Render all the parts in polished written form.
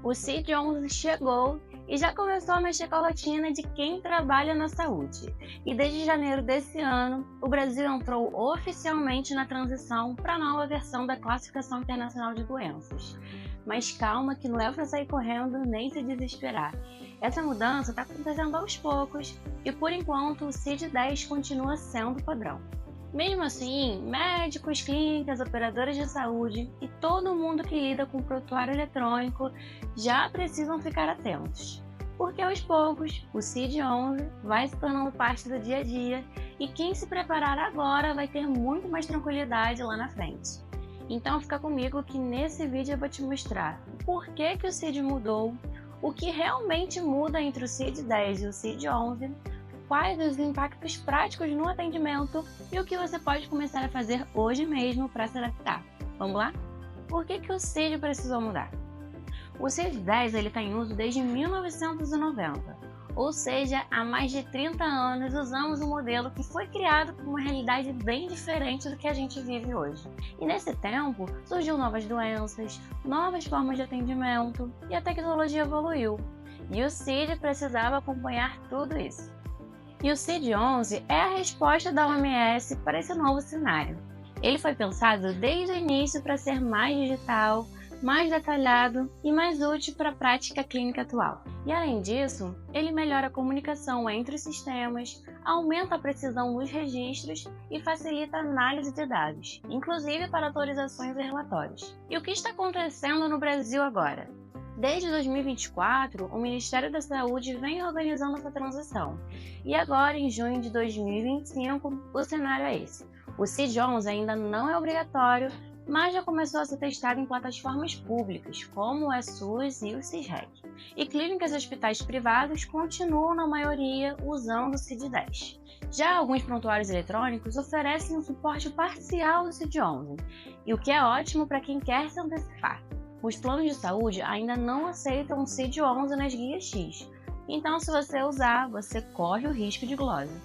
O CID-11 chegou e já começou a mexer com a rotina de quem trabalha na saúde. E desde janeiro desse ano, o Brasil entrou oficialmente na transição para a nova versão da Classificação Internacional de Doenças. Mas calma que não é para sair correndo nem se desesperar. Essa mudança está acontecendo aos poucos e, por enquanto, o CID-10 continua sendo o padrão. Mesmo assim, médicos, clínicas, operadoras de saúde e todo mundo que lida com prontuário eletrônico já precisam ficar atentos. Porque aos poucos, o CID-11 vai se tornando parte do dia a dia e quem se preparar agora vai ter muito mais tranquilidade lá na frente. Então fica comigo que nesse vídeo eu vou te mostrar o porquê que o CID mudou, o que realmente muda entre o CID-10 e o CID-11, quais os impactos práticos no atendimento e o que você pode começar a fazer hoje mesmo para se adaptar. Vamos lá? Por que o CID precisou mudar? O CID-10 está em uso desde 1990, ou seja, há mais de 30 anos usamos um modelo que foi criado com uma realidade bem diferente do que a gente vive hoje. E nesse tempo, surgiu novas doenças, novas formas de atendimento e a tecnologia evoluiu. E o CID precisava acompanhar tudo isso. E o CID-11 é a resposta da OMS para esse novo cenário. Ele foi pensado desde o início para ser mais digital, mais detalhado e mais útil para a prática clínica atual. E além disso, ele melhora a comunicação entre os sistemas, aumenta a precisão nos registros e facilita a análise de dados, inclusive para atualizações e relatórios. E o que está acontecendo no Brasil agora? Desde 2024, o Ministério da Saúde vem organizando essa transição. E agora, em junho de 2025, o cenário é esse. O CID-11 ainda não é obrigatório, mas já começou a ser testado em plataformas públicas, como o SUS e o CISREC. E clínicas e hospitais privados continuam, na maioria, usando o CID-10. Já alguns prontuários eletrônicos oferecem um suporte parcial do CID-11, e o que é ótimo para quem quer se antecipar. Os planos de saúde ainda não aceitam o CID-11 nas guias X, então se você usar, você corre o risco de glose.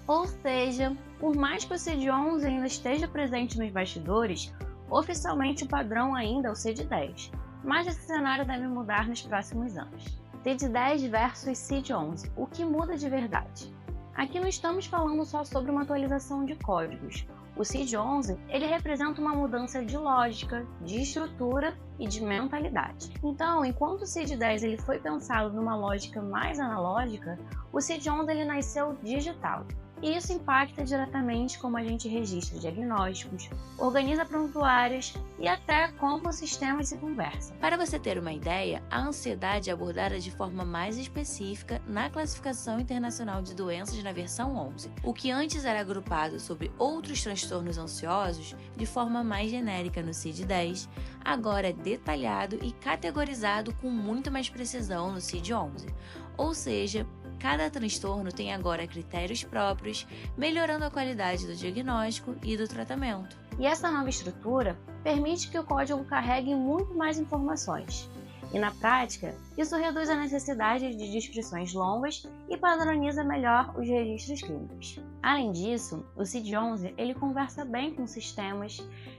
Ou seja, por mais que o CID-11 ainda esteja presente nos bastidores, oficialmente o padrão ainda é o CID-10, mas esse cenário deve mudar nos próximos anos. CID-10 versus CID-11, o que muda de verdade? Aqui não estamos falando só sobre uma atualização de códigos. O CID-11 ele representa uma mudança de lógica, de estrutura e de mentalidade. Então, enquanto o CID-10 ele foi pensado numa lógica mais analógica, o CID-11 ele nasceu digital. E isso impacta diretamente como a gente registra diagnósticos, organiza prontuários e até como os sistemas se conversam. Para você ter uma ideia, a ansiedade é abordada de forma mais específica na Classificação Internacional de Doenças na versão 11. O que antes era agrupado sobre outros transtornos ansiosos de forma mais genérica no CID-10, agora é detalhado e categorizado com muito mais precisão no CID-11. Ou seja, cada transtorno tem agora critérios próprios, melhorando a qualidade do diagnóstico e do tratamento. E essa nova estrutura permite que o código carregue muito mais informações. E na prática, isso reduz a necessidade de descrições longas e padroniza melhor os registros clínicos. Além disso, o CID-11 ele conversa bem com sistemas,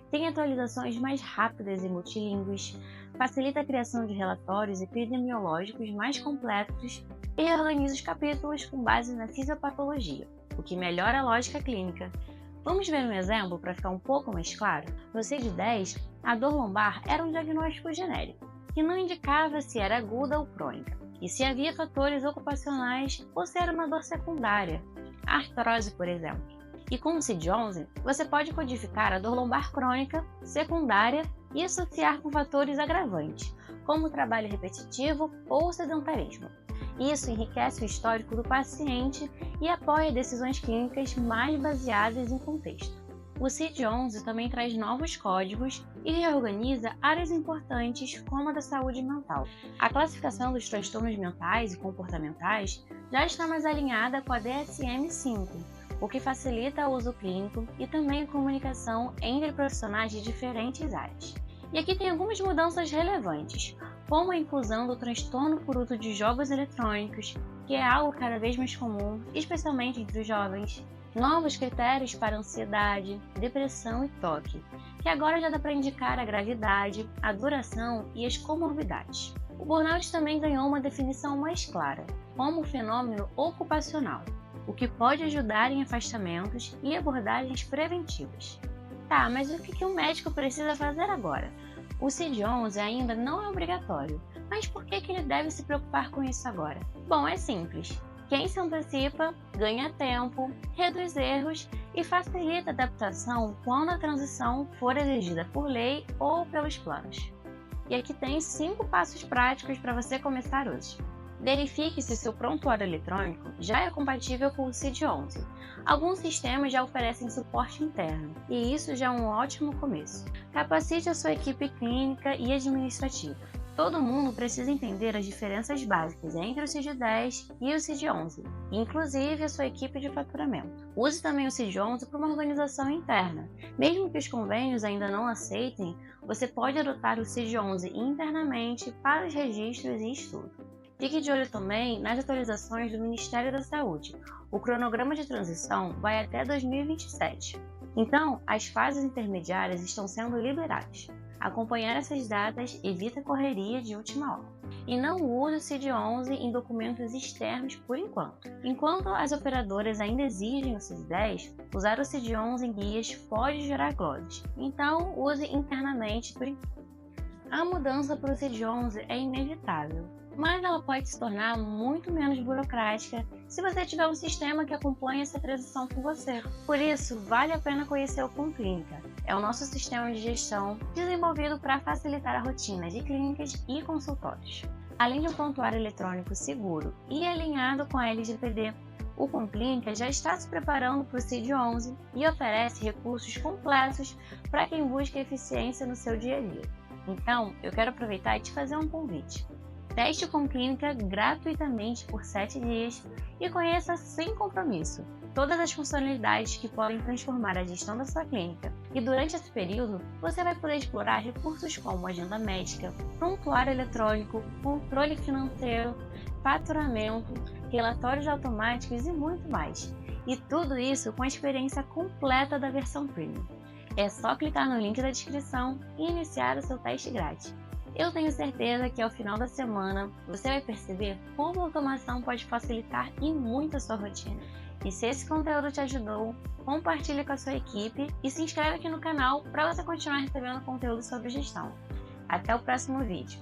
tem atualizações mais rápidas e multilingües, facilita a criação de relatórios epidemiológicos mais completos e reorganiza os capítulos com base na fisiopatologia, o que melhora a lógica clínica. Vamos ver um exemplo para ficar um pouco mais claro? No CID-10, a dor lombar era um diagnóstico genérico, que não indicava se era aguda ou crônica, e se havia fatores ocupacionais ou se era uma dor secundária, a artrose, por exemplo. E com o CID-11, você pode codificar a dor lombar crônica, secundária e associar com fatores agravantes, como trabalho repetitivo ou sedentarismo. Isso enriquece o histórico do paciente e apoia decisões clínicas mais baseadas em contexto. O CID-11 também traz novos códigos e reorganiza áreas importantes como a da saúde mental. A classificação dos transtornos mentais e comportamentais já está mais alinhada com a DSM-5, o que facilita o uso clínico e também a comunicação entre profissionais de diferentes áreas. E aqui tem algumas mudanças relevantes, como a inclusão do transtorno por uso de jogos eletrônicos, que é algo cada vez mais comum, especialmente entre os jovens. Novos critérios para ansiedade, depressão e toque, que agora já dá para indicar a gravidade, a duração e as comorbidades. O burnout também ganhou uma definição mais clara, como fenômeno ocupacional, o que pode ajudar em afastamentos e abordagens preventivas. Tá, mas o que o médico precisa fazer agora? O CID-11 ainda não é obrigatório, mas por que ele deve se preocupar com isso agora? Bom, é simples. Quem se antecipa ganha tempo, reduz erros e facilita a adaptação quando a transição for exigida por lei ou pelos planos. E aqui tem 5 passos práticos para você começar hoje. Verifique se seu prontuário eletrônico já é compatível com o CID-11. Alguns sistemas já oferecem suporte interno, e isso já é um ótimo começo. Capacite a sua equipe clínica e administrativa. Todo mundo precisa entender as diferenças básicas entre o CID-10 e o CID-11, inclusive a sua equipe de faturamento. Use também o CID-11 para uma organização interna. Mesmo que os convênios ainda não aceitem, você pode adotar o CID-11 internamente para os registros e estudo. Fique de olho também nas atualizações do Ministério da Saúde. O cronograma de transição vai até 2027. Então, as fases intermediárias estão sendo liberadas. Acompanhar essas datas evita correria de última hora. E não use o CID-11 em documentos externos por enquanto. Enquanto as operadoras ainda exigem o CID-10, usar o CID-11 em guias pode gerar gloses. Então, use internamente por enquanto. A mudança para o CID-11 é inevitável, mas ela pode se tornar muito menos burocrática se você tiver um sistema que acompanhe essa transição com você. Por isso, vale a pena conhecer o ConClínica. É o nosso sistema de gestão desenvolvido para facilitar a rotina de clínicas e consultórios. Além de um prontuário eletrônico seguro e alinhado com a LGPD, o ConClínica já está se preparando para o CID-11 e oferece recursos completos para quem busca eficiência no seu dia a dia. Então, eu quero aproveitar e te fazer um convite. Teste o ConClínica gratuitamente por 7 dias e conheça sem compromisso todas as funcionalidades que podem transformar a gestão da sua clínica. E durante esse período, você vai poder explorar recursos como agenda médica, prontuário eletrônico, controle financeiro, faturamento, relatórios automáticos e muito mais. E tudo isso com a experiência completa da versão Premium. É só clicar no link da descrição e iniciar o seu teste grátis. Eu tenho certeza que ao final da semana você vai perceber como a automação pode facilitar e muito a sua rotina. E se esse conteúdo te ajudou, compartilhe com a sua equipe e se inscreve aqui no canal para você continuar recebendo conteúdo sobre gestão. Até o próximo vídeo.